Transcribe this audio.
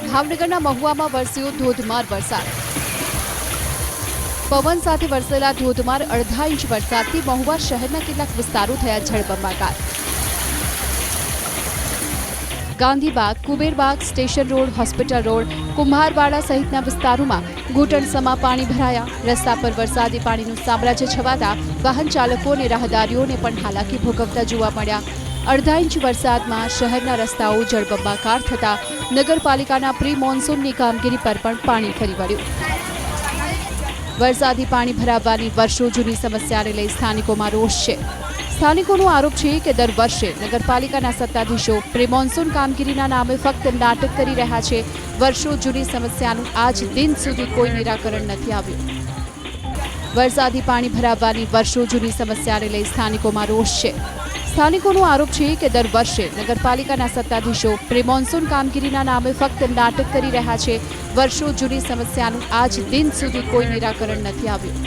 ભાવનગરના મહુવામાં વરસ્યો ધોધમાર વરસાદ। પવન સાથે વરસેલા ધોધમાર અડધા ઇંચ વરસાદથી મહુવા શહેરના કેટલાક વિસ્તારો થયા જળબંબાકાર। Gandhibagh, Kuberbagh, station road, hospital road, Kumbharwada સહિતના વિસ્તારોમાં ઘૂંટણસમા પાણી ભરાયા। રસ્તા પર વરસાદી પાણીનું સામ્રાજ્ય છવાતા વાહન ચાલકો અને રાહદારીઓને પણ હાલાકી ભોગવતા જોવા મળ્યા। અડધા ઇંચ વરસાદમાં શહેરના રસ્તાઓ જળબંબાકાર થતા નગરપાલિકાના પ્રી મોન્સૂનની કામગીરી પર પણ પાણી ફરી વળ્યું। વરસાદી પાણી ભરાવવાની વર્ષો જૂની સમસ્યાને લઈ સ્થાનિકોમાં રોષ છે। સ્થાનિકોનો આરોપ છે કે દર વર્ષે નગરપાલિકાના સત્તાધીશો પ્રી મોન્સૂન કામગીરીના નામે ફક્ત નાટક કરી રહ્યા છે। વર્ષો જૂની સમસ્યાનું આજ દિન સુધી કોઈ નિરાકરણ નથી આવ્યું। વરસાદી પાણી ભરાવવાની વર્ષો જૂની સમસ્યાને લઈ સ્થાનિકોમાં રોષ છે। સ્થાનિકોનો આરોપ છે કે દર વર્ષે નગરપાલિકાના સત્તાધીશો પ્રી મોન્સૂન કામગીરીના નામે ફક્ત નાટક કરી રહ્યા છે। વર્ષો જૂની સમસ્યાનું આજ દિન સુધી કોઈ નિરાકરણ નથી આવ્યું।